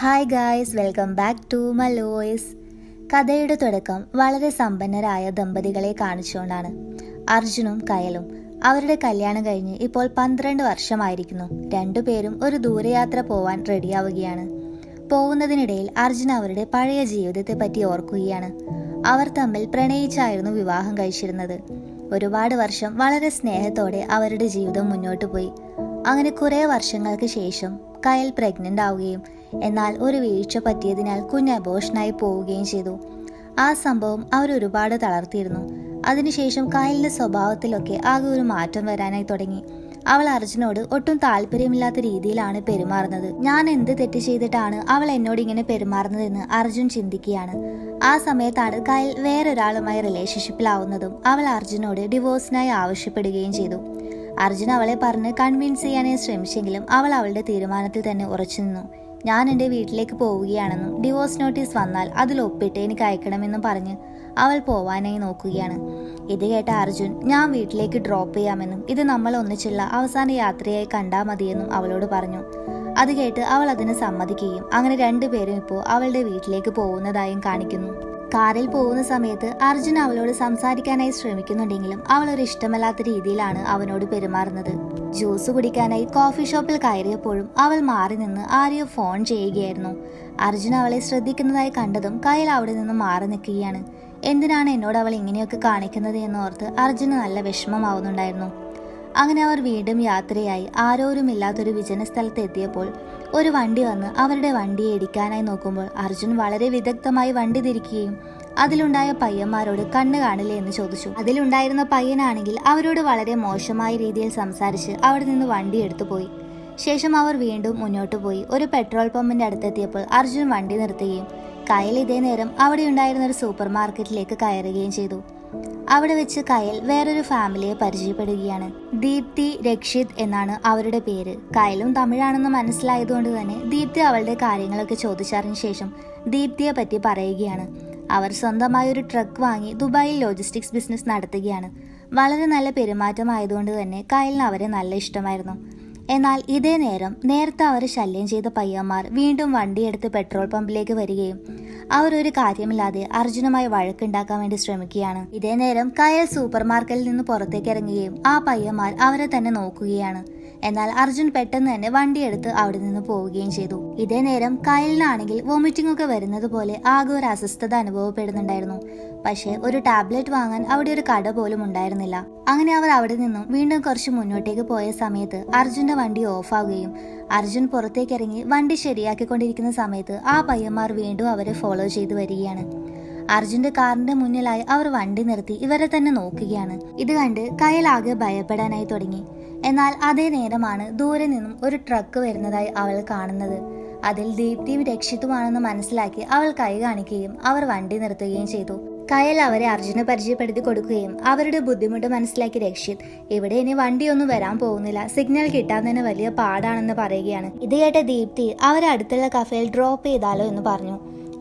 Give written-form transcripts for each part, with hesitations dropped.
Hi guys, welcome back to മലോയ്സ്. കഥയുടെ തുടക്കം വളരെ സമ്പന്നരായ ദമ്പതികളെ കാണിച്ചുകൊണ്ടാണ്. അർജുനും കയലും. അവരുടെ കല്യാണം കഴിഞ്ഞ് ഇപ്പോൾ 12 വർഷമായിരിക്കുന്നു. രണ്ടുപേരും ഒരു ദൂരയാത്ര പോവാൻ റെഡിയാവുകയാണ്. പോകുന്നതിനിടയിൽ അർജുൻ അവരുടെ പഴയ ജീവിതത്തെ പറ്റി ഓർക്കുകയാണ്. അവർ തമ്മിൽ പ്രണയിച്ചായിരുന്നു വിവാഹം കഴിച്ചിരുന്നത്. ഒരുപാട് വർഷം വളരെ സ്നേഹത്തോടെ അവരുടെ ജീവിതം മുന്നോട്ട് പോയി. അങ്ങനെ കുറെ വർഷങ്ങൾക്ക് ശേഷം കയൽ പ്രഗ്നന്റ് ആവുകയും എന്നാൽ ഒരു വീഴ്ച പറ്റിയതിനാൽ കുഞ്ഞ് അബോർഷനായി പോവുകയും ചെയ്തു. ആ സംഭവം അവരൊരുപാട് തളർത്തിയിരുന്നു. അതിനുശേഷം കയലിന്റെ സ്വഭാവത്തിലൊക്കെ ആകെ ഒരു മാറ്റം വരാനായി തുടങ്ങി. അവൾ അർജുനോട് ഒട്ടും താല്പര്യമില്ലാത്ത രീതിയിലാണ് പെരുമാറുന്നത്. ഞാൻ എന്ത് തെറ്റ് ചെയ്തിട്ടാണ് അവൾ എന്നോട് ഇങ്ങനെ പെരുമാറുന്നതെന്ന് അർജുൻ ചിന്തിക്കുകയാണ്. ആ സമയത്താണ് കയൽ വേറൊരാളുമായി റിലേഷൻഷിപ്പിലാവുന്നതും അവൾ അർജുനോട് ഡിവോഴ്സിനായി ആവശ്യപ്പെടുകയും ചെയ്തു. അർജുൻ അവളെ പറഞ്ഞ് കൺവിൻസ് ചെയ്യാനായി ശ്രമിച്ചെങ്കിലും അവൾ അവളുടെ തീരുമാനത്തിൽ തന്നെ ഉറച്ചു നിന്നു. ഞാൻ എൻ്റെ വീട്ടിലേക്ക് പോവുകയാണെന്നും ഡിവോഴ്സ് നോട്ടീസ് വന്നാൽ അതിൽ ഒപ്പിട്ട് എനിക്ക് അയക്കണമെന്നും പറഞ്ഞ് അവൾ പോവാനായി നോക്കുകയാണ്. ഇത് കേട്ട അർജുൻ ഞാൻ വീട്ടിലേക്ക് ഡ്രോപ്പ് ചെയ്യാമെന്നും ഇത് നമ്മൾ ഒന്നിച്ചുള്ള അവസാന യാത്രയായി കണ്ടാൽ മതിയെന്നും അവളോട് പറഞ്ഞു. അത് കേട്ട് അവൾ അതിന് സമ്മതിക്കുകയും അങ്ങനെ രണ്ടുപേരും ഇപ്പോൾ അവളുടെ വീട്ടിലേക്ക് പോകുന്നതായും കാണിക്കുന്നു. കാറിൽ പോകുന്ന സമയത്ത് അർജുൻ അവളോട് സംസാരിക്കാനായി ശ്രമിക്കുന്നുണ്ടെങ്കിലും അവൾ ഒരു ഇഷ്ടമല്ലാത്ത രീതിയിലാണ് അവനോട് പെരുമാറുന്നത്. ജ്യൂസ് കുടിക്കാനായി കോഫി ഷോപ്പിൽ കയറിയപ്പോഴും അവൾ മാറി നിന്ന് ആരെയോ ഫോൺ ചെയ്യുകയായിരുന്നു. അർജുൻ അവളെ ശ്രദ്ധിക്കുന്നതായി കണ്ടതും കയൽ അവിടെ നിന്ന് മാറി നിൽക്കുകയാണ്. എന്തിനാണ് എന്നോട് അവൾ ഇങ്ങനെയൊക്കെ കാണിക്കുന്നത് എന്നോർത്ത് അർജുന് നല്ല വിഷമമാവുന്നുണ്ടായിരുന്നു. അങ്ങനെ അവർ വീണ്ടും യാത്രയായി ആരോരുമില്ലാത്തൊരു വിജന സ്ഥലത്ത് എത്തിയപ്പോൾ ഒരു വണ്ടി വന്ന് അവരുടെ വണ്ടിയെ ഇടിക്കാനായി നോക്കുമ്പോൾ അർജുൻ വളരെ വിദഗ്ധമായി വണ്ടി തിരിക്കുകയും അതിലുണ്ടായ പയ്യന്മാരോട് കണ്ണ് കാണില്ലേ എന്ന് ചോദിച്ചു. അതിലുണ്ടായിരുന്ന പയ്യനാണെങ്കിൽ അവരോട് വളരെ മോശമായ രീതിയിൽ സംസാരിച്ച് അവിടെ നിന്ന് വണ്ടി എടുത്തു പോയി. ശേഷം അവർ വീണ്ടും മുന്നോട്ട് പോയി. ഒരു പെട്രോൾ പമ്പിന്റെ അടുത്തെത്തിയപ്പോൾ അർജുൻ വണ്ടി നിർത്തുകയും കയൽ ഇതേ നേരം അവിടെ ഉണ്ടായിരുന്ന ഒരു സൂപ്പർ മാർക്കറ്റിലേക്ക് കയറുകയും ചെയ്തു. അവിടെ വെച്ച് കയൽ വേറൊരു ഫാമിലിയെ പരിചയപ്പെടുകയാണ്. ദീപ്തി, രക്ഷിത് എന്നാണ് അവരുടെ പേര്. കയലും തമിഴാണെന്ന് മനസ്സിലായതുകൊണ്ട് തന്നെ ദീപ്തി അവളുടെ കാര്യങ്ങളൊക്കെ ചോദിച്ചറിഞ്ഞ ശേഷം ദീപ്തിയെ പറ്റി പറയുകയാണ്. അവർ സ്വന്തമായി ഒരു ട്രക്ക് വാങ്ങി ദുബായിൽ ലോജിസ്റ്റിക്സ് ബിസിനസ് നടത്തുകയാണ്. വളരെ നല്ല പെരുമാറ്റമായതുകൊണ്ട് തന്നെ കയലിന് അവരെ നല്ല ഇഷ്ടമായിരുന്നു. എന്നാൽ ഇതേ നേരം നേരത്തെ അവരെ ശല്യം ചെയ്ത പയ്യന്മാർ വീണ്ടും വണ്ടിയെടുത്ത് പെട്രോൾ പമ്പിലേക്ക് വരികയും അവർ ഒരു കാര്യമില്ലാതെ അർജുനുമായി വഴക്കുണ്ടാക്കാൻ വേണ്ടി ശ്രമിക്കുകയാണ്. ഇതേ നേരം കയൽ സൂപ്പർ മാർക്കറ്റിൽ നിന്ന് പുറത്തേക്ക് ഇറങ്ങുകയും ആ പയ്യന്മാർ അവരെ തന്നെ നോക്കുകയാണ്. എന്നാൽ അർജുൻ പെട്ടെന്ന് തന്നെ വണ്ടിയെടുത്ത് അവിടെ നിന്ന് പോവുകയും ചെയ്തു. ഇതേ നേരം കയലിനാണെങ്കിൽ വോമിറ്റിംഗ് ഒക്കെ വരുന്നത് പോലെ ആകെ ഒരു അസ്വസ്ഥത അനുഭവപ്പെടുന്നുണ്ടായിരുന്നു. പക്ഷേ ഒരു ടാബ്ലറ്റ് വാങ്ങാൻ അവിടെ ഒരു കട പോലും ഉണ്ടായിരുന്നില്ല. അങ്ങനെ അവർ അവിടെ നിന്നും വീണ്ടും കുറച്ച് മുന്നോട്ടേക്ക് പോയ സമയത്ത് അർജുന്റെ വണ്ടി ഓഫാവുകയും അർജുൻ പുറത്തേക്ക് ഇറങ്ങി വണ്ടി ശരിയാക്കിക്കൊണ്ടിരിക്കുന്ന സമയത്ത് ആ പയ്യന്മാർ വീണ്ടും അവരെ ഫോളോ ചെയ്തു വരികയാണ്. അർജുന്റെ കാറിന്റെ മുന്നിലായി അവർ വണ്ടി നിർത്തി ഇവരെ തന്നെ നോക്കുകയാണ്. ഇത് കണ്ട് കയൽ ആകെ ഭയപ്പെടാനായി തുടങ്ങി. എന്നാൽ അതേ നേരമാണ് ദൂരെ നിന്നും ഒരു ട്രക്ക് വരുന്നതായി അവൾ കാണുന്നത്. അതിൽ ദീപ്തിയും രക്ഷിത്തുമാണെന്ന് മനസ്സിലാക്കി അവൾ കൈ കാണിക്കുകയും അവർ വണ്ടി നിർത്തുകയും ചെയ്തു. കയൽ അവരെ അർജുനെ പരിചയപ്പെടുത്തി കൊടുക്കുകയും അവരുടെ ബുദ്ധിമുട്ട് മനസ്സിലാക്കി രക്ഷിത് ഇവിടെ ഇനി വണ്ടിയൊന്നും വരാൻ പോകുന്നില്ല, സിഗ്നൽ കിട്ടാൻ തന്നെ വലിയ പാടാണെന്ന് പറയുകയാണ്. ഇത് കേട്ട ദീപ്തി അവരെ അടുത്തുള്ള കഫേയിൽ ഡ്രോപ്പ് ചെയ്താലോ എന്ന് പറഞ്ഞു.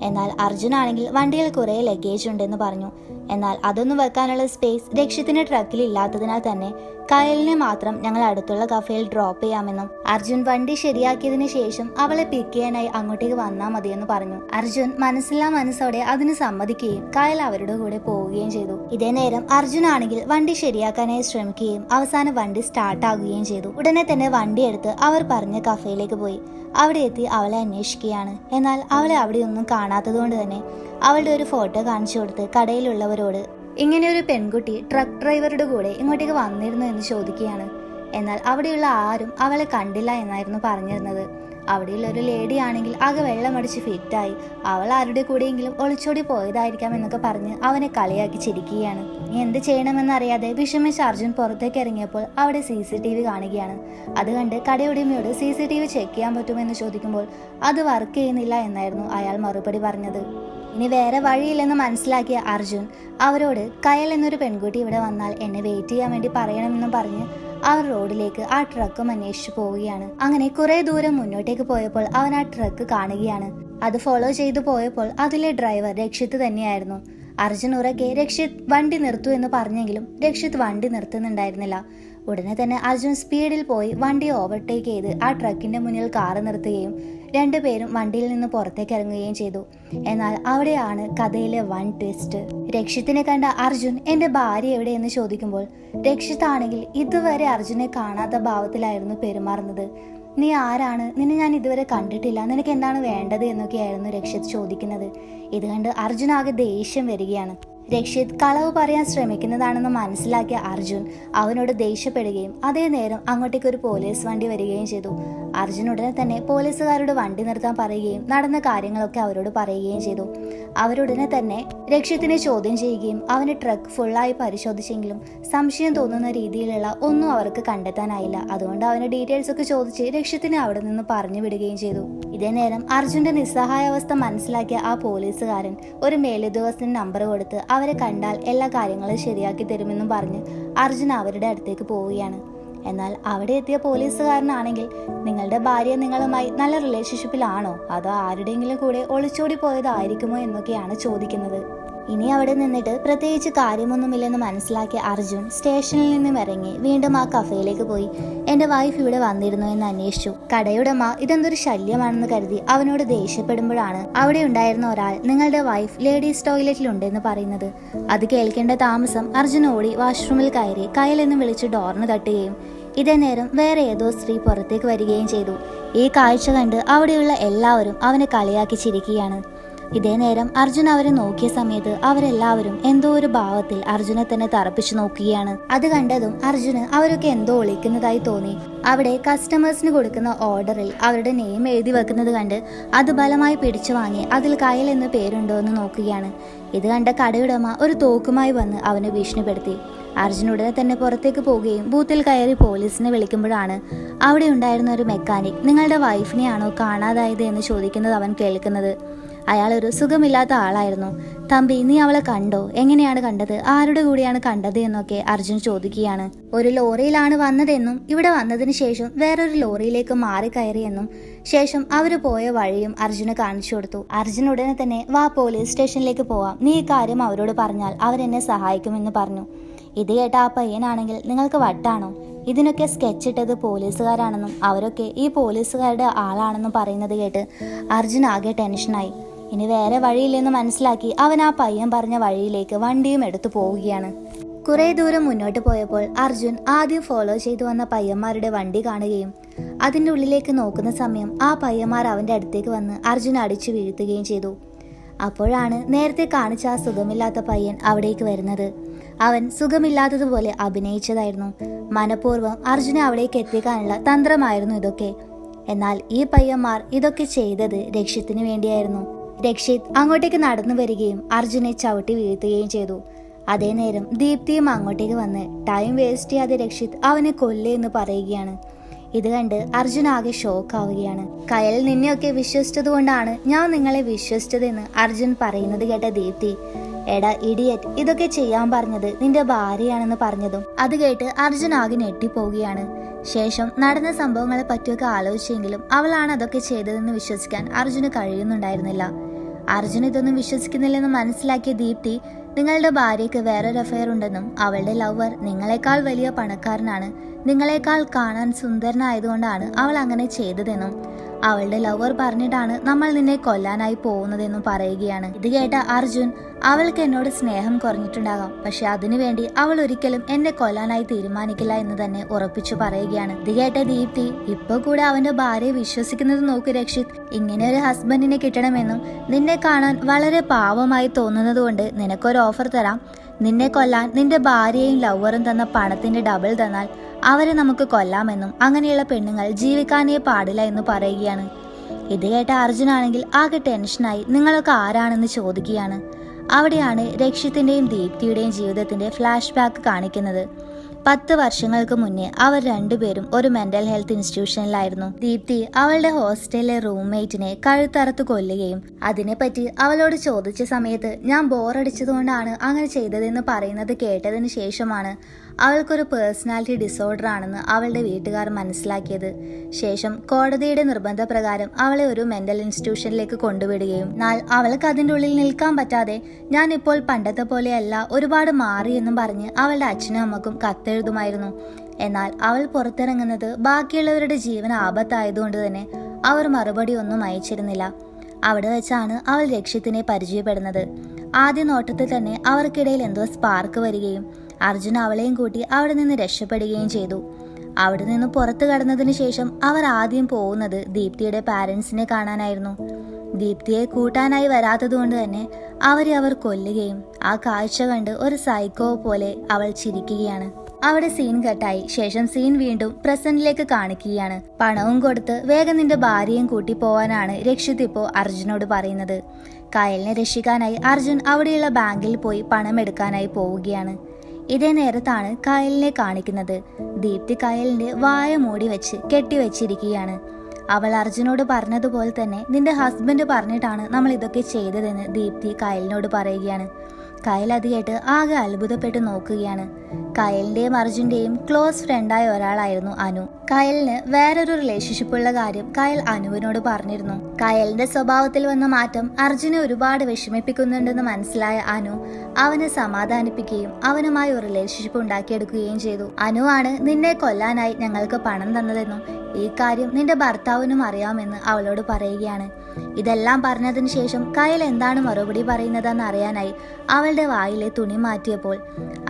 എന്നാൽ അർജുൻ ആണെങ്കിൽ വണ്ടിയിൽ കുറെ ലഗേജ് ഉണ്ടെന്ന് പറഞ്ഞു. എന്നാൽ അതൊന്നും വെക്കാനുള്ള സ്പേസ് രക്ഷിത്തിന് ട്രക്കിൽ ഇല്ലാത്തതിനാൽ തന്നെ കയലിനെ മാത്രം ഞങ്ങൾ അടുത്തുള്ള കഫേയിൽ ഡ്രോപ്പ് ചെയ്യാമെന്നും അർജുൻ വണ്ടി ശരിയാക്കിയതിനു ശേഷം അവളെ പിക്ക് ചെയ്യാനായി അങ്ങോട്ടേക്ക് വന്നാൽ മതിയെന്ന് പറഞ്ഞു. അർജുൻ മനസ്സില്ലാ മനസ്സോടെ അതിന് സമ്മതിക്കുകയും കയൽ അവരുടെ കൂടെ പോവുകയും ചെയ്തു. ഇതേ നേരം അർജുൻ ആണെങ്കിൽ വണ്ടി ശരിയാക്കാനായി ശ്രമിക്കുകയും അവസാനം വണ്ടി സ്റ്റാർട്ട് ആകുകയും ചെയ്തു. ഉടനെ തന്നെ വണ്ടി എടുത്ത് അവർ പറഞ്ഞ കഫേയിലേക്ക് പോയി. അവിടെ എത്തി അവളെ അന്വേഷിക്കുകയാണ്. എന്നാൽ അവളെ അവിടെയൊന്നും കാണാത്തതുകൊണ്ട് തന്നെ അവളുടെ ഒരു ഫോട്ടോ കാണിച്ചു കൊടുത്ത് കടയിലുള്ളവരോട് ഇങ്ങനെ ഒരു പെൺകുട്ടി ട്രക്ക് ഡ്രൈവറുടെ കൂടെ ഇങ്ങോട്ടേക്ക് വന്നിരുന്നു എന്ന് ചോദിക്കുകയാണ്. എന്നാൽ അവിടെയുള്ള ആരും അവളെ കണ്ടില്ല എന്നായിരുന്നു പറഞ്ഞിരുന്നത്. അവിടെയുള്ള ഒരു ലേഡി ആണെങ്കിൽ ആകെ വെള്ളമടിച്ച് ഫിറ്റായി അവൾ ആരുടെ കൂടെയെങ്കിലും ഒളിച്ചോടി പോയതായിരിക്കാം എന്നൊക്കെ പറഞ്ഞ് അവനെ കളിയാക്കി ചിരിക്കുകയാണ്. ഇനി എന്ത് ചെയ്യണമെന്നറിയാതെ വിഷമിച്ച അർജുൻ പുറത്തേക്ക് ഇറങ്ങിയപ്പോൾ അവിടെ CCTV കാണുകയാണ്. അത് കണ്ട് കടയുടമയോട് CCTV ചെക്ക് ചെയ്യാൻ പറ്റുമെന്ന് ചോദിക്കുമ്പോൾ അത് വർക്ക് ചെയ്യുന്നില്ല എന്നായിരുന്നു അയാൾ മറുപടി പറഞ്ഞത്. ഇനി വേറെ വഴിയില്ലെന്ന് മനസ്സിലാക്കിയ അർജുൻ അവരോട് കയൽ എന്നൊരു പെൺകുട്ടി ഇവിടെ വന്നാൽ എന്നെ വെയിറ്റ് ചെയ്യാൻ വേണ്ടി പറയണമെന്നും പറഞ്ഞ് അവർ റോഡിലേക്ക് ആ ട്രക്കും അന്വേഷിച്ചു പോവുകയാണ്. അങ്ങനെ കുറെ ദൂരം മുന്നോട്ടേക്ക് പോയപ്പോൾ അവൻ ആ ട്രക്ക് കാണുകയാണ്. അത് ഫോളോ ചെയ്തു പോയപ്പോൾ അതിലെ ഡ്രൈവർ രക്ഷിത്ത് തന്നെയായിരുന്നു. അർജുൻ ഉറക്കെ രക്ഷിത് വണ്ടി നിർത്തൂ എന്ന് പറഞ്ഞെങ്കിലും രക്ഷിത് വണ്ടി നിർത്തുന്നുണ്ടായിരുന്നില്ല. ഉടനെ തന്നെ അർജുൻ സ്പീഡിൽ പോയി വണ്ടി ഓവർടേക്ക് ചെയ്ത് ആ ട്രക്കിന്റെ മുന്നിൽ കാറ് നിർത്തുകയും രണ്ടുപേരും വണ്ടിയിൽ നിന്ന് പുറത്തേക്ക് ഇറങ്ങുകയും ചെയ്തു. എന്നാൽ അവിടെയാണ് കഥയിലെ വൺ ട്വിസ്റ്റ്. രക്ഷിത്തിനെ കണ്ട അർജുൻ എന്റെ ഭാര്യ എവിടെയെന്ന് ചോദിക്കുമ്പോൾ രക്ഷിത്താണെങ്കിൽ ഇതുവരെ അർജുനെ കാണാത്ത ഭാവത്തിലായിരുന്നു പെരുമാറുന്നത്. നീ ആരാണ്? നിന്നെ ഞാൻ ഇതുവരെ കണ്ടിട്ടില്ല, നിനക്ക് എന്താണ് വേണ്ടത് എന്നൊക്കെയായിരുന്നു രക്ഷിത് ചോദിക്കുന്നത്. ഇത് കണ്ട് അർജുനാകെ ദേഷ്യം വരികയാണ്. രക്ഷിത് കളവ് പറയാൻ ശ്രമിക്കുന്നതാണെന്ന് മനസ്സിലാക്കിയ അർജുൻ അവനോട് ദേഷ്യപ്പെടുകയും അതേ നേരം അങ്ങോട്ടേക്ക് ഒരു പോലീസ് വണ്ടി വരികയും ചെയ്തു. അർജുൻ ഉടനെ തന്നെ പോലീസുകാരോട് വണ്ടി നിർത്താൻ പറയുകയും നടന്ന കാര്യങ്ങളൊക്കെ അവരോട് പറയുകയും ചെയ്തു. അവരുടനെ തന്നെ രക്ഷിത്തിനെ ചോദ്യം ചെയ്യുകയും അവന്റെ ട്രക്ക് ഫുള്ളായി പരിശോധിച്ചെങ്കിലും സംശയം തോന്നുന്ന രീതിയിലുള്ള ഒന്നും അവർക്ക് കണ്ടെത്താനായില്ല. അതുകൊണ്ട് അവന്റെ ഡീറ്റെയിൽസ് ഒക്കെ ചോദിച്ച് രക്ഷിത്തിനെ അവിടെ നിന്ന് പറഞ്ഞു വിടുകയും ചെയ്തു. ഇതേ നേരം അർജുന്റെ നിസ്സഹായാവസ്ഥ മനസ്സിലാക്കിയ ആ പോലീസുകാരൻ ഒരു മേലുദ്യോഗസ്ഥന് നമ്പർ കൊടുത്ത് അവരെ കണ്ടാൽ എല്ലാ കാര്യങ്ങളും ശരിയാക്കി തരുമെന്നും പറഞ്ഞ് അർജുൻ അവരുടെ അടുത്തേക്ക് പോവുകയാണ്. എന്നാൽ അവിടെ എത്തിയ പോലീസുകാരനാണെങ്കിൽ നിങ്ങളുടെ ഭാര്യ നിങ്ങളുമായി നല്ല റിലേഷൻഷിപ്പിലാണോ അതോ ആരുടെയെങ്കിലും കൂടെ ഒളിച്ചോടി പോയതായിരിക്കുമോ എന്നൊക്കെയാണ് ചോദിക്കുന്നത്. ഇനി അവിടെ നിന്നിട്ട് പ്രത്യേകിച്ച് കാര്യമൊന്നുമില്ലെന്ന് മനസ്സിലാക്കിയ അർജുൻ സ്റ്റേഷനിൽ നിന്നും ഇറങ്ങി വീണ്ടും ആ കഫേയിലേക്ക് പോയി എന്റെ വൈഫ് ഇവിടെ വന്നിരുന്നു എന്ന് അന്വേഷിച്ചു. കടയുടമ ഇതെന്തൊരു ശല്യമാണെന്ന് കരുതി അവനോട് ദേഷ്യപ്പെടുമ്പോഴാണ് അവിടെ ഉണ്ടായിരുന്ന ഒരാൾ നിങ്ങളുടെ വൈഫ് ലേഡീസ് ടോയ്ലറ്റിലുണ്ടെന്ന് പറയുന്നത്. അത് കേൾക്കേണ്ട താമസം അർജുൻ ഓടി വാഷ്റൂമിൽ കയറി കയ്യിലെന്ന് വിളിച്ച് ഡോറിന് തട്ടുകയും ഇതേ നേരം വേറെ ഏതോ സ്ത്രീ പുറത്തേക്ക് വരികയും ചെയ്തു. ഈ കാഴ്ച കണ്ട് അവിടെയുള്ള എല്ലാവരും അവനെ കളിയാക്കി ചിരിക്കുകയാണ്. ഇതേ നേരം അർജുൻ അവരെ നോക്കിയ സമയത്ത് അവരെല്ലാവരും എന്തോ ഒരു ഭാവത്തിൽ അർജുനെ തന്നെ തറപ്പിച്ചു നോക്കുകയാണ്. അത് കണ്ടതും അർജുന് അവരൊക്കെ എന്തോ ഒളിക്കുന്നതായി തോന്നി. അവിടെ കസ്റ്റമേഴ്സിന് കൊടുക്കുന്ന ഓർഡറിൽ അവരുടെ നെയിം എഴുതി വെക്കുന്നത് കണ്ട് അത് ബലമായി പിടിച്ചു വാങ്ങി അതിൽ കയൽ എന്ന് പേരുണ്ടോ എന്ന് നോക്കുകയാണ്. ഇത് കണ്ട കടയുടമ ഒരു തോക്കുമായി വന്ന് അവനെ ഭീഷണിപ്പെടുത്തി. അർജുൻ ഉടനെ തന്നെ പുറത്തേക്ക് പോവുകയും ബൂത്തിൽ കയറി പോലീസിനെ വിളിക്കുമ്പോഴാണ് അവിടെ ഉണ്ടായിരുന്ന ഒരു മെക്കാനിക് നിങ്ങളുടെ വൈഫിനെയാണോ കാണാതായത് എന്ന് ചോദിക്കുന്നത് അവൻ കേൾക്കുന്നത്. അയാളൊരു സുഖമില്ലാത്ത ആളായിരുന്നു. തമ്പി, നീ അവളെ കണ്ടോ? എങ്ങനെയാണ് കണ്ടത്? ആരുടെ കൂടെയാണ് കണ്ടത് എന്നൊക്കെ അർജുൻ ചോദിക്കുകയാണ്. ഒരു ലോറിയിലാണ് വന്നതെന്നും ഇവിടെ വന്നതിന് ശേഷം വേറൊരു ലോറിയിലേക്ക് മാറി കയറിയെന്നും ശേഷം അവര് പോയ വഴിയും അർജുന് കാണിച്ചു കൊടുത്തു. അർജുൻ ഉടനെ തന്നെ വാ പോലീസ് സ്റ്റേഷനിലേക്ക് പോവാം, നീ ഈ കാര്യം അവരോട് പറഞ്ഞാൽ അവരെന്നെ സഹായിക്കുമെന്ന് പറഞ്ഞു. ഇത് കേട്ട ആ പയ്യനാണെങ്കിൽ നിങ്ങൾക്ക് വട്ടാണോ? ഇതിനൊക്കെ സ്കെച്ച് ഇട്ടത് പോലീസുകാരാണെന്നും അവരൊക്കെ ഈ പോലീസുകാരുടെ ആളാണെന്നും പറയുന്നത് കേട്ട് അർജുൻ ആകെ ടെൻഷനായി. ഇനി വേറെ വഴിയില്ലെന്ന് മനസ്സിലാക്കി അവൻ ആ പയ്യൻ പറഞ്ഞ വഴിയിലേക്ക് വണ്ടിയും എടുത്തു പോവുകയാണ്. കുറെ ദൂരം മുന്നോട്ട് പോയപ്പോൾ അർജുൻ ആദ്യം ഫോളോ ചെയ്തു വന്ന പയ്യന്മാരുടെ വണ്ടി കാണുകയും അതിൻ്റെ ഉള്ളിലേക്ക് നോക്കുന്ന സമയം ആ പയ്യന്മാർ അവന്റെ അടുത്തേക്ക് വന്ന് അർജുൻ അടിച്ചു വീഴ്ത്തുകയും ചെയ്തു. അപ്പോഴാണ് നേരത്തെ കാണിച്ച ആ സുഖമില്ലാത്ത പയ്യൻ അവിടേക്ക് വരുന്നത്. അവൻ സുഖമില്ലാത്തതുപോലെ അഭിനയിച്ചതായിരുന്നു. മനഃപൂർവ്വം അർജുനെ അവിടേക്ക് എത്തിക്കാനുള്ള തന്ത്രമായിരുന്നു ഇതൊക്കെ. എന്നാൽ ഈ പയ്യന്മാർ ഇതൊക്കെ ചെയ്തത് രക്ഷിത്തിന് വേണ്ടിയായിരുന്നു. രക്ഷിത് അങ്ങോട്ടേക്ക് നടന്നു വരികയും അർജുനെ ചവിട്ടി വീഴ്ത്തുകയും ചെയ്തു. അതേ നേരം ദീപ്തിയും അങ്ങോട്ടേക്ക് വന്ന് ടൈം വേസ്റ്റ് ചെയ്യാതെ രക്ഷിത് അവനെ കൊല്ലേ എന്ന് പറയുകയാണ്. ഇത് കണ്ട് അർജുൻ ആകെ ഷോക്ക് ആവുകയാണ്. കയൽ നിന്നെയൊക്കെ വിശ്വസിച്ചത് കൊണ്ടാണ് ഞാൻ നിങ്ങളെ വിശ്വസിച്ചതെന്ന് അർജുൻ പറയുന്നത് കേട്ട ദീപ്തി, എടാ ഇഡിയറ്റ്, ഇതൊക്കെ ചെയ്യാൻ പറഞ്ഞത് നിന്റെ ഭാര്യയാണെന്ന് പറഞ്ഞതും അത് കേട്ട് അർജുൻ ആകെ ഞെട്ടിപ്പോവുകയാണ്. ശേഷം നടന്ന സംഭവങ്ങളെ പറ്റിയൊക്കെ ആലോചിച്ചെങ്കിലും അവളാണ് അതൊക്കെ ചെയ്തതെന്ന് വിശ്വസിക്കാൻ അർജുന് കഴിയുന്നുണ്ടായിരുന്നില്ല. അർജുൻ ഇതൊന്നും വിശ്വസിക്കുന്നില്ലെന്ന് മനസ്സിലാക്കിയ ദീപ്തി നിങ്ങളുടെ ഭാര്യയ്ക്ക് വേറൊരു അഫയർ ഉണ്ടെന്നും അവളുടെ ലവർ നിങ്ങളെക്കാൾ വലിയ പണക്കാരനാണ്, നിങ്ങളെക്കാൾ കാണാൻ സുന്ദരനായതുകൊണ്ടാണ് അവൾ അങ്ങനെ ചെയ്തതെന്നും അവളുടെ ലവർ പറഞ്ഞിട്ടാണ് നമ്മൾ നിന്നെ കൊല്ലാനായി പോകുന്നതെന്നും പറയുകയാണ്. ഇത് കേട്ട അർജുൻ അവൾക്ക് എന്നോട് സ്നേഹം കുറഞ്ഞിട്ടുണ്ടാകാം, പക്ഷെ അതിനുവേണ്ടി അവൾ ഒരിക്കലും എന്നെ കൊല്ലാനായി തീരുമാനിക്കില്ല എന്ന് തന്നെ ഉറപ്പിച്ചു പറയുകയാണ്. ഇത് കേട്ട ദീപ്തി ഇപ്പൊ കൂടെ അവന്റെ ഭാര്യയെ വിശ്വസിക്കുന്നത് നോക്ക് രക്ഷിത്, ഇങ്ങനെ ഒരു ഹസ്ബൻഡിനെ കിട്ടണമെന്നും നിന്നെ കാണാൻ വളരെ പാവമായി തോന്നുന്നത് കൊണ്ട് നിനക്കൊരു ഓഫർ തരാം, നിന്നെ കൊല്ലാൻ നിന്റെ ഭാര്യയും ലവറും തന്ന പണത്തിന്റെ ഡബിൾ തന്നാൽ അവരെ നമുക്ക് കൊല്ലാമെന്നും അങ്ങനെയുള്ള പെണ്ണുങ്ങൾ ജീവിക്കാനേ പാടില്ല എന്ന് പറയുകയാണ്. ഇത് കേട്ട അർജുനാണെങ്കിൽ ആകെ ടെൻഷനായി നിങ്ങളൊക്കെ ആരാണെന്ന് ചോദിക്കുകയാണ്. അവിടെയാണ് രക്ഷിത്തിന്റെയും ദീപ്തിയുടെയും ജീവിതത്തിന്റെ ഫ്ലാഷ് ബാക്ക് കാണിക്കുന്നത്. 10 വർഷങ്ങൾക്ക് മുന്നേ അവർ രണ്ടുപേരും ഒരു മെന്റൽ ഹെൽത്ത് ഇൻസ്റ്റിറ്റ്യൂഷനിലായിരുന്നു. ദീപ്തി അവളുടെ ഹോസ്റ്റലിലെ റൂംമേറ്റിനെ കഴുത്തറുത്ത് കൊല്ലുകയും അതിനെപ്പറ്റി അവളോട് ചോദിച്ച സമയത്ത് ഞാൻ ബോറടിച്ചതുകൊണ്ടാണ് അങ്ങനെ ചെയ്തതെന്ന് പറയുന്നത് കേട്ടതിന് ശേഷമാണ് അവൾക്കൊരു പേഴ്സണാലിറ്റി ഡിസോർഡർ ആണെന്ന് അവളുടെ വീട്ടുകാർ മനസ്സിലാക്കിയത്. ശേഷം കോടതിയുടെ നിർബന്ധപ്രകാരം അവളെ ഒരു മെന്റൽ ഇൻസ്റ്റിറ്റ്യൂഷനിലേക്ക് കൊണ്ടുവിടുകയും എന്നാൽ അവൾക്ക് അതിൻ്റെ ഉള്ളിൽ നിൽക്കാൻ പറ്റാതെ ഞാൻ ഇപ്പോൾ പണ്ടത്തെ പോലെയല്ല, ഒരുപാട് മാറിയെന്നും പറഞ്ഞ് അവളുടെ അച്ഛനും അമ്മക്കും കത്തെഴുതുമായിരുന്നു. എന്നാൽ അവൾ പുറത്തിറങ്ങുന്നത് ബാക്കിയുള്ളവരുടെ ജീവൻ ആപത്തായതുകൊണ്ട് തന്നെ അവർ മറുപടി ഒന്നും അയച്ചിരുന്നില്ല. അവിടെ വെച്ചാണ് അവൾ രക്ഷിത്തിനെ പരിചയപ്പെടുന്നത്. ആദ്യ നോട്ടത്തിൽ തന്നെ അവർക്കിടയിൽ എന്തോ സ്പാർക്ക് വരികയും അർജുൻ അവളെയും കൂട്ടി അവിടെ നിന്ന് രക്ഷപ്പെടുകയും ചെയ്തു. അവിടെ നിന്ന് പുറത്തു കടന്നതിന് ശേഷം അവർ ആദ്യം പോകുന്നത് ദീപ്തിയുടെ പാരന്റ്സിനെ കാണാനായിരുന്നു. ദീപ്തിയെ കൂട്ടാനായി വരാത്തതുകൊണ്ട് തന്നെ അവരെ അവർ കൊല്ലുകയും ആ കാഴ്ച കണ്ട് ഒരു സൈക്കോ പോലെ അവൾ ചിരിക്കുകയാണ്. അവിടെ സീൻ കട്ടായി. ശേഷം സീൻ വീണ്ടും പ്രസന്റിലേക്ക് കാണിക്കുകയാണ്. പണവും കൊടുത്ത് വേഗം നിന്റെ ഭാര്യയും കൂട്ടി പോവാനാണ് രക്ഷിത് ഇപ്പോൾ അർജുനോട് പറയുന്നത്. കയലിനെ രക്ഷിക്കാനായി അർജുൻ അവിടെയുള്ള ബാങ്കിൽ പോയി പണം എടുക്കാനായി പോവുകയാണ്. ഇതേ നേരത്താണ് കയലിനെ കാണിക്കുന്നത്. ദീപ്തി കയലിന്റെ വായ മൂടി വെച്ച് കെട്ടിവെച്ചിരിക്കുകയാണ്. അവൾ അർജുനോട് പറഞ്ഞതുപോലെ തന്നെ നിന്റെ ഹസ്ബൻഡ് പറഞ്ഞിട്ടാണ് നമ്മൾ ഇതൊക്കെ ചെയ്തതെന്ന് ദീപ്തി കയലിനോട് പറയുകയാണ്. കയൽ അത് കേട്ട് ആകെ അത്ഭുതപ്പെട്ട് നോക്കുകയാണ്. കയലിന്റെയും അർജുന്റെയും ക്ലോസ് ഫ്രണ്ടായ ഒരാളായിരുന്നു അനു. കയലിന് വേറൊരു റിലേഷൻഷിപ്പുള്ള കാര്യം കയൽ അനുവിനോട് പറഞ്ഞിരുന്നു. കയലിന്റെ സ്വഭാവത്തിൽ വന്ന മാറ്റം അർജുനെ ഒരുപാട് വിഷമിപ്പിക്കുന്നുണ്ടെന്ന് മനസ്സിലായ അനു അവനെ സമാധാനിപ്പിക്കുകയും അവനുമായി ഒരു റിലേഷൻഷിപ്പ് ഉണ്ടാക്കിയെടുക്കുകയും ചെയ്തു. അനുവാണ് നിന്നെ കൊല്ലാനായി ഞങ്ങൾക്ക് പണം തന്നതെന്നും ഈ കാര്യം നിന്റെ ഭർത്താവിനും അറിയാമെന്ന് അവളോട് പറയുകയാണ്. ഇതെല്ലാം പറഞ്ഞതിന് ശേഷം കയൽ എന്താണ് മറുപടി പറയുന്നതെന്ന് അറിയാനായി അവളുടെ വായിലെ തുണി മാറ്റിയപ്പോൾ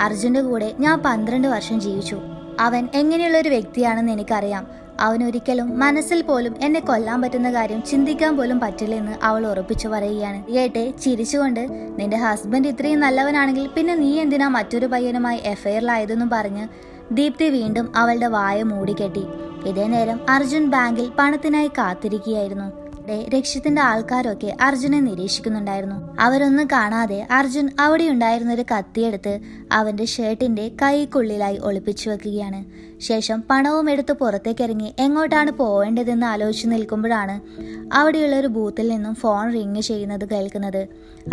അർജുന്റെ കൂടെ ഞാൻ 12 വർഷം ജീവിച്ചു. അവൻ എങ്ങനെയുള്ള ഒരു വ്യക്തിയാണെന്ന് എനിക്കറിയാം. അവനൊരിക്കലും മനസ്സിൽ പോലും എന്നെ കൊല്ലാൻ പറ്റുന്ന കാര്യം ചിന്തിക്കാൻ പോലും പറ്റില്ലെന്ന് അവൾ ഉറപ്പിച്ചു പറയുകയാണ്. കേട്ടെ ചിരിച്ചുകൊണ്ട് നിന്റെ ഹസ്ബൻഡ് ഇത്രയും നല്ലവനാണെങ്കിൽ പിന്നെ നീ എന്തിനാ മറ്റൊരു പയ്യനുമായി എഫ്ഐആറിലായതെന്നും പറഞ്ഞ് ദീപ്തി വീണ്ടും അവളുടെ വായ മൂടിക്കെട്ടി. ഇതേ നേരം അർജുൻ ബാങ്കിൽ പണത്തിനായി കാത്തിരിക്കുകയായിരുന്നു. രക്ഷിത്തിന്റെ ആൾക്കാരൊക്കെ അർജുനെ നിരീക്ഷിക്കുന്നുണ്ടായിരുന്നു. അവരൊന്നും കാണാതെ അർജുൻ അവിടെ ഉണ്ടായിരുന്ന ഒരു കത്തിയെടുത്ത് അവന്റെ ഷർട്ടിന്റെ കൈക്കുള്ളിലായി ഒളിപ്പിച്ചു വെക്കുകയാണ്. ശേഷം പണവും എടുത്ത് പുറത്തേക്കിറങ്ങി എങ്ങോട്ടാണ് പോവേണ്ടതെന്ന് ആലോചിച്ച് നിൽക്കുമ്പോഴാണ് അവിടെയുള്ള ഒരു ബൂത്തിൽ നിന്നും ഫോൺ റിങ് ചെയ്യുന്നത് കേൾക്കുന്നത്.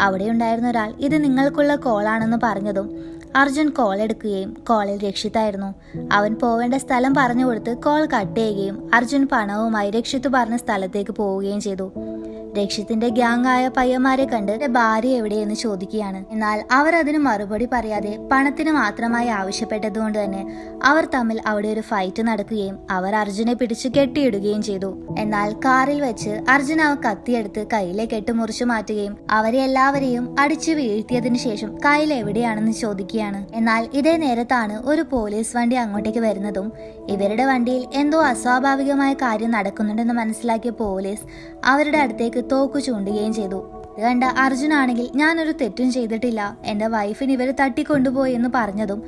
അവിടെ ഉണ്ടായിരുന്ന ഒരാൾ ഇത് നിങ്ങൾക്കുള്ള കോളാണെന്ന് പറഞ്ഞതും അർജുൻ കോൾ എടുക്കുകയും കോളിൽ രക്ഷിത്തായിരുന്നു. അവൻ പോവേണ്ട സ്ഥലം പറഞ്ഞു കൊടുത്ത് കോൾ കട്ട് ചെയ്യുകയും അർജുൻ പണവുമായി രക്ഷിത്ത് പറഞ്ഞ സ്ഥലത്തേക്ക് പോവുകയും ചെയ്തു. രക്ഷിത്തിന്റെ ഗ്യാങ് ആയ പയ്യന്മാരെ കണ്ട് ഭാര്യ എവിടെയെന്ന് ചോദിക്കുകയാണ്. എന്നാൽ അവർ അതിന് മറുപടി പറയാതെ പണത്തിന് മാത്രമായി ആവശ്യപ്പെട്ടതുകൊണ്ട് തന്നെ അവർ തമ്മിൽ അവിടെ ഒരു ഫൈറ്റ് നടക്കുകയും അവർ അർജുനെ പിടിച്ച് കെട്ടിയിടുകയും ചെയ്തു. എന്നാൽ കാറിൽ വെച്ച് അർജുൻ അവ കത്തിയെടുത്ത് കയ്യിലെ കെട്ട് മുറിച്ചു മാറ്റുകയും അവരെ എല്ലാവരെയും അടിച്ചു വീഴ്ത്തിയതിനു ശേഷം കയ്യിൽ എവിടെയാണെന്ന് ചോദിക്കുകയാണ്. എന്നാൽ ഇതേ നേരത്താണ് ഒരു പോലീസ് വണ്ടി അങ്ങോട്ടേക്ക് വരുന്നതും ഇവരുടെ വണ്ടിയിൽ എന്തോ അസ്വാഭാവികമായ കാര്യം നടക്കുന്നുണ്ടെന്ന് മനസ്സിലാക്കിയ പോലീസ് അവരുടെ അടുത്തേക്ക് തോക്കു ചൂണ്ടുകയും ചെയ്തു. ഇത് കണ്ട അർജുനാണെങ്കിൽ ഞാനൊരു തെറ്റും ചെയ്തിട്ടില്ല, എന്റെ വൈഫിന് ഇവര് തട്ടിക്കൊണ്ടുപോയി എന്ന് പറഞ്ഞതും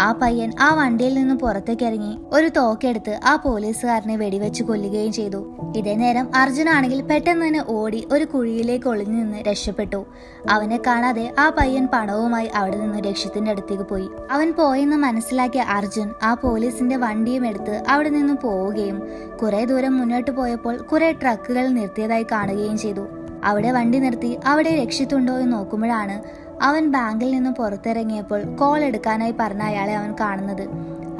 ആ പയ്യൻ ആ വണ്ടിയിൽ നിന്ന് പുറത്തേക്ക് ഇറങ്ങി ഒരു തോക്കെടുത്ത് ആ പോലീസുകാരനെ വെടിവെച്ച് കൊല്ലുകയും ചെയ്തു. ഇതേ നേരം അർജുനാണെങ്കിൽ പെട്ടെന്ന് തന്നെ ഓടി ഒരു കുഴിയിലേക്ക് ഒളിഞ്ഞു നിന്ന് രക്ഷപ്പെട്ടു. അവനെ കാണാതെ ആ പയ്യൻ പണവുമായി അവിടെ നിന്ന് രക്ഷിത്തിന്റെ അടുത്തേക്ക് പോയി. അവൻ പോയെന്ന് മനസ്സിലാക്കിയ അർജുൻ ആ പോലീസിന്റെ വണ്ടിയും എടുത്ത് അവിടെ നിന്ന് പോവുകയും കുറെ ദൂരം മുന്നോട്ട് പോയപ്പോൾ കുറെ ട്രക്കുകൾ നിർത്തിയതായി കാണുകയും ചെയ്തു. അവിടെ വണ്ടി നിർത്തി അവിടെ രക്ഷിത്തുണ്ടോ എന്ന് നോക്കുമ്പോഴാണ് അവൻ ബാങ്കിൽ നിന്ന് പുറത്തിറങ്ങിയപ്പോൾ കോൾ എടുക്കാനായി പറഞ്ഞ അയാളെ അവൻ കാണുന്നത്.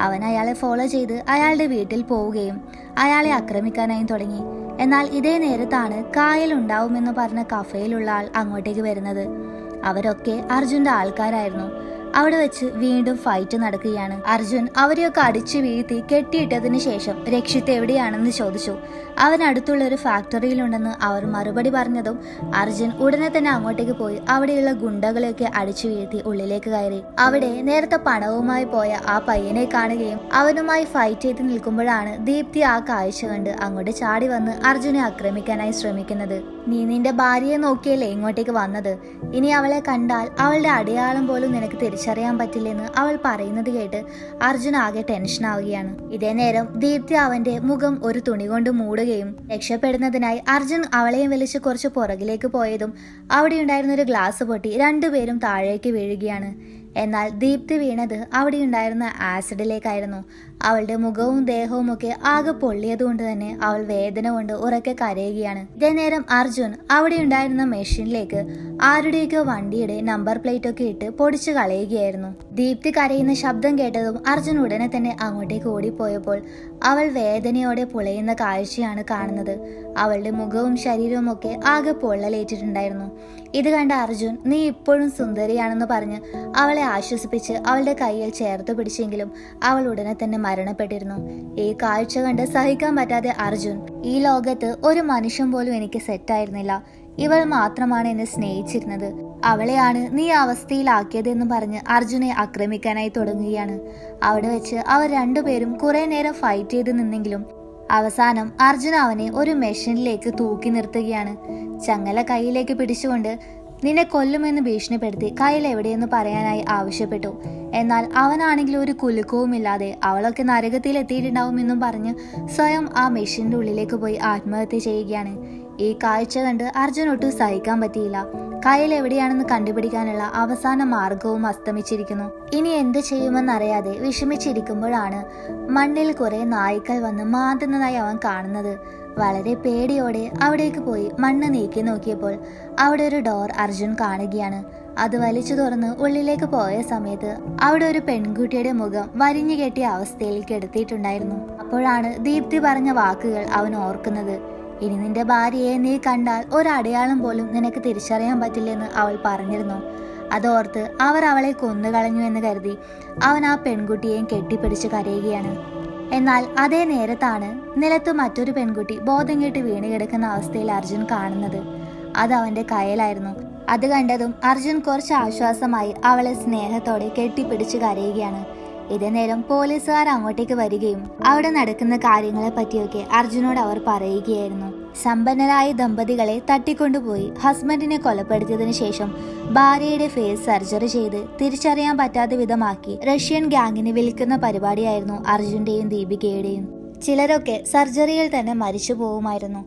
അവൻ അയാളെ ഫോളോ ചെയ്ത് അയാളുടെ വീട്ടിൽ പോവുകയും അയാളെ ആക്രമിക്കാനായി തുടങ്ങി. എന്നാൽ ഇതേ നേരത്താണ് കായൽ ഉണ്ടാവുമെന്ന് പറഞ്ഞ കഫേയിലുള്ള ആൾ അങ്ങോട്ടേക്ക് വരുന്നത്. അവരൊക്കെ അർജുന്റെ ആൾക്കാരായിരുന്നു. അവിടെ വെച്ച് വീണ്ടും ഫൈറ്റ് നടക്കുകയാണ്. അർജുൻ അവരെയൊക്കെ അടിച്ചു വീഴ്ത്തി കെട്ടിയിട്ടതിന് ശേഷം രക്ഷിത്ത് എവിടെയാണെന്ന് ചോദിച്ചു. അവൻ അടുത്തുള്ള ഒരു ഫാക്ടറിയിലുണ്ടെന്ന് അവർ മറുപടി പറഞ്ഞതും അർജുൻ ഉടനെ തന്നെ അങ്ങോട്ടേക്ക് പോയി അവിടെയുള്ള ഗുണ്ടകളെയൊക്കെ അടിച്ചു വീഴ്ത്തി ഉള്ളിലേക്ക് കയറി. അവിടെ നേരത്തെ പണവുമായി പോയ ആ പയ്യനെ കാണുകയും അവനുമായി ഫൈറ്റ് ചെയ്ത് നിൽക്കുമ്പോഴാണ് ദീപ്തി ആ കാഴ്ച കണ്ട് അങ്ങോട്ട് ചാടി വന്ന് അർജുനെ ആക്രമിക്കാനായി ശ്രമിക്കുന്നത്. നീ നിന്റെ ഭാര്യയെ നോക്കിയല്ലേ ഇങ്ങോട്ടേക്ക് വന്നത്, ഇനി അവളെ കണ്ടാൽ അവളുടെ അടയാളം പോലും നിനക്ക് തിരിച്ചറിയാൻ പറ്റില്ലെന്ന് അവൾ പറയുന്നത് കേട്ട് അർജുൻ ആകെ ടെൻഷൻ ആവുകയാണ്. ഇതേ നേരം ദീപ്തി അവന്റെ മുഖം ഒരു തുണി കൊണ്ട് മൂടുകയും രക്ഷപ്പെടുന്നതിനായി അർജുൻ അവളെയും വലിച്ച് കുറച്ച് പുറകിലേക്ക് പോയതും അവിടെ ഉണ്ടായിരുന്ന ഒരു ഗ്ലാസ് പൊട്ടി രണ്ടുപേരും താഴേക്ക് വീഴുകയാണ്. എന്നാൽ ദീപ്തി വീണത് അവിടെ ഉണ്ടായിരുന്ന ആസിഡിലേക്കായിരുന്നു. അവളുടെ മുഖവും ദേഹവും ഒക്കെ ആകെ പൊള്ളിയതുകൊണ്ട് തന്നെ അവൾ വേദന കൊണ്ട് ഉറക്കെ കരയുകയാണ്. ഇതേ നേരം അർജുൻ അവിടെ ഉണ്ടായിരുന്ന മെഷീനിലേക്ക് ആരുടെയൊക്കെ വണ്ടിയുടെ നമ്പർ പ്ലേറ്റ് ഒക്കെ ഇട്ട് പൊടിച്ചു കളയുകയായിരുന്നു. ദീപ്തി കരയുന്ന ശബ്ദം കേട്ടതും അർജുൻ ഉടനെ തന്നെ അങ്ങോട്ടേക്ക് ഓടിപ്പോയപ്പോൾ അവൾ വേദനയോടെ പുളയുന്ന കാഴ്ചയാണ് കാണുന്നത്. അവളുടെ മുഖവും ശരീരവും ഒക്കെ ആകെ പൊള്ളലേറ്റിട്ടുണ്ടായിരുന്നു. ഇത് കണ്ട അർജുൻ നീ ഇപ്പോഴും സുന്ദരിയാണെന്ന് പറഞ്ഞ് അവളെ ആശ്വസിപ്പിച്ച് അവളുടെ കയ്യിൽ ചേർത്ത് പിടിച്ചെങ്കിലും അവൾ ഉടനെ തന്നെ മരണപ്പെട്ടിരുന്നു. ഈ കാഴ്ച കണ്ട് സഹിക്കാൻ പറ്റാതെ അർജുൻ, ഈ ലോകത്ത് ഒരു മനുഷ്യൻ പോലും എനിക്ക് സെറ്റായിരുന്നില്ല, ഇവൾ മാത്രമാണ് എന്നെ സ്നേഹിച്ചിരുന്നത്, അവളെയാണ് നീ അവസ്ഥയിലാക്കിയതെന്ന് പറഞ്ഞ് അർജുനെ ആക്രമിക്കാനായി തുടങ്ങുകയാണ്. അവിടെ വെച്ച് അവർ രണ്ടുപേരും കുറെ നേരം ഫൈറ്റ് ചെയ്ത് നിന്നെങ്കിലും അവസാനം അർജുൻ അവനെ ഒരു മെഷീനിലേക്ക് തൂക്കി നിർത്തുകയാണ്. ചങ്ങല കയ്യിലേക്ക് പിടിച്ചുകൊണ്ട് നിന്നെ കൊല്ലുമെന്ന് ഭീഷണിപ്പെടുത്തി കയ്യിൽ എവിടെയെന്ന് പറയാനായി ആവശ്യപ്പെട്ടു. എന്നാൽ അവനാണെങ്കിൽ ഒരു കുലുക്കവുമില്ലാതെ അവളൊക്കെ നരകത്തിൽ എത്തിയിട്ടുണ്ടാവുമെന്നും പറഞ്ഞ് സ്വയം ആ മെഷീന്റെ ഉള്ളിലേക്ക് പോയി ആത്മഹത്യ ചെയ്യുകയാണ്. ഈ കാഴ്ച കണ്ട് അർജുൻ ഒട്ടും സഹിക്കാൻ പറ്റിയില്ല. കയ്യിൽ എവിടെയാണെന്ന് കണ്ടുപിടിക്കാനുള്ള അവസാന മാർഗവും അസ്തമിച്ചിരിക്കുന്നു. ഇനി എന്ത് ചെയ്യുമെന്നറിയാതെ വിഷമിച്ചിരിക്കുമ്പോഴാണ് മണ്ണിൽ കുറെ നായ്ക്കൾ വന്ന് മാന്തുന്നതായി അവൻ കാണുന്നത്. വളരെ പേടിയോടെ അവിടേക്ക് പോയി മണ്ണ് നീക്കി നോക്കിയപ്പോൾ അവിടെ ഒരു ഡോർ അർജുൻ കാണുകയാണ്. അത് വലിച്ചു തുറന്ന് ഉള്ളിലേക്ക് പോയ സമയത്ത് അവിടെ ഒരു പെൺകുട്ടിയുടെ മുഖം വരിഞ്ഞു കെട്ടിയ അവസ്ഥയിൽ കിടത്തിയിട്ടുണ്ടായിരുന്നു. അപ്പോഴാണ് ദീപ്തി പറഞ്ഞ വാക്കുകൾ അവൻ ഓർക്കുന്നത്. ഇനി നിന്റെ ഭാര്യയെ നീ കണ്ടാൽ ഒരടയാളം പോലും നിനക്ക് തിരിച്ചറിയാൻ പറ്റില്ലെന്ന് അവൾ പറഞ്ഞിരുന്നു. അതോർത്ത് അവർ അവളെ കൊന്നുകളഞ്ഞു എന്ന് കരുതി അവൻ ആ പെൺകുട്ടിയെയും കെട്ടിപ്പിടിച്ച് കരയുകയാണ്. എന്നാൽ അതേ നേരത്താണ് നിലത്ത് മറ്റൊരു പെൺകുട്ടി ബോധം കെട്ട് വീണ് കിടക്കുന്ന അവസ്ഥയിൽ അർജുൻ കാണുന്നത്. അത് അവന്റെ കയ്യിലായിരുന്നു. അത് കണ്ടതും അർജുൻ കുറച്ച് ആശ്വാസമായി അവളെ സ്നേഹത്തോടെ കെട്ടിപ്പിടിച്ച് കരയുകയാണ്. ഇതേ നേരം പോലീസുകാർ അങ്ങോട്ടേക്ക് വരികയും അവിടെ നടക്കുന്ന കാര്യങ്ങളെ പറ്റിയൊക്കെ അർജുനോട് അവർ പറയുകയായിരുന്നു. സമ്പന്നരായ ദമ്പതികളെ തട്ടിക്കൊണ്ടുപോയി ഹസ്ബൻഡിനെ കൊലപ്പെടുത്തിയതിനു ശേഷം ഭാര്യയുടെ ഫേസ് സർജറി ചെയ്ത് തിരിച്ചറിയാൻ പറ്റാത്ത വിധമാക്കി റഷ്യൻ ഗ്യാങ്ങിന് വിൽക്കുന്ന പരിപാടിയായിരുന്നു അർജുന്റെയും ദീപികയുടെയും. ചിലരൊക്കെ സർജറിയിൽ തന്നെ മരിച്ചു പോവുമായിരുന്നു.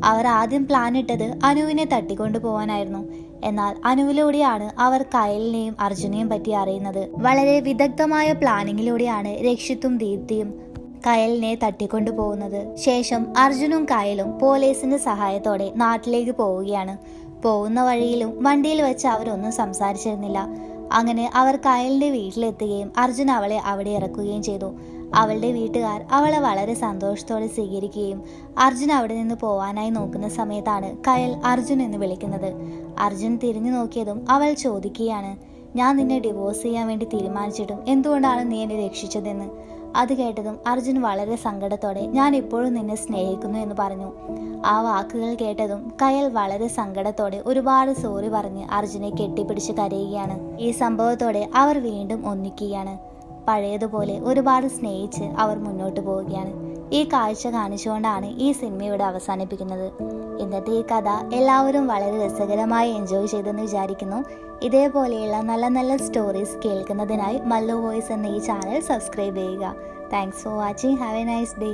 അവർ ആദ്യം പ്ലാൻ ഇട്ടത് അനുവിനെ തട്ടിക്കൊണ്ടുപോകാനായിരുന്നു. എന്നാൽ അനുവിലൂടെയാണ് അവർ കയലിനെയും അർജുനെയും പറ്റി അറിയുന്നത്. വളരെ വിദഗ്ധമായ പ്ലാനിങ്ങിലൂടെയാണ് രക്ഷിത്തും ദീപ്തിയും കയലിനെ തട്ടിക്കൊണ്ടുപോകുന്നത്. ശേഷം അർജുനും കയലും പോലീസിന്റെ സഹായത്തോടെ നാട്ടിലേക്ക് പോവുകയാണ്. പോകുന്ന വഴിയിലും വണ്ടിയിൽ വെച്ച് അവരൊന്നും സംസാരിച്ചിരുന്നില്ല. അങ്ങനെ അവർ കയലിന്റെ വീട്ടിലെത്തുകയും അർജുൻ അവളെ അവിടെ ഇറക്കുകയും ചെയ്തു. അവളുടെ വീട്ടുകാർ അവളെ വളരെ സന്തോഷത്തോടെ സ്വീകരിക്കുകയും അർജുൻ അവിടെ നിന്ന് പോവാനായി നോക്കുന്ന സമയത്താണ് കയൽ അർജുൻ എന്ന് വിളിക്കുന്നത്. അർജുൻ തിരിഞ്ഞു നോക്കിയതും അവൾ ചോദിക്കുകയാണ്, ഞാൻ നിന്നെ ഡിവോഴ്സ് ചെയ്യാൻ വേണ്ടി തീരുമാനിച്ചിട്ടും എന്തുകൊണ്ടാണ് നീ എന്നെ രക്ഷിച്ചതെന്ന്. അത് കേട്ടതും അർജുൻ വളരെ സങ്കടത്തോടെ ഞാൻ ഇപ്പോഴും നിന്നെ സ്നേഹിക്കുന്നു എന്ന് പറഞ്ഞു. ആ വാക്കുകൾ കേട്ടതും കയൽ വളരെ സങ്കടത്തോടെ ഒരുപാട് സോറി പറഞ്ഞ് അർജുനെ കെട്ടിപ്പിടിച്ച് കരയുകയാണ്. ഈ സംഭവത്തോടെ അവർ വീണ്ടും ഒന്നിക്കുകയാണ്. പഴയതുപോലെ ഒരുപാട് സ്നേഹിച്ച് അവർ മുന്നോട്ട് പോവുകയാണ്. ഈ കാഴ്ച കാണിച്ചുകൊണ്ടാണ് ഈ സിനിമ ഇവിടെ അവസാനിപ്പിക്കുന്നത്. ഇന്നത്തെ ഈ കഥ എല്ലാവരും വളരെ രസകരമായി എൻജോയ് ചെയ്തെന്ന് വിചാരിക്കുന്നു. ഇതേപോലെയുള്ള നല്ല നല്ല സ്റ്റോറീസ് കേൾക്കുന്നതിനായി മല്ലു വോയിസ് എന്ന ഈ ചാനൽ സബ്സ്ക്രൈബ് ചെയ്യുക. Thanks for watching. Have A nice day.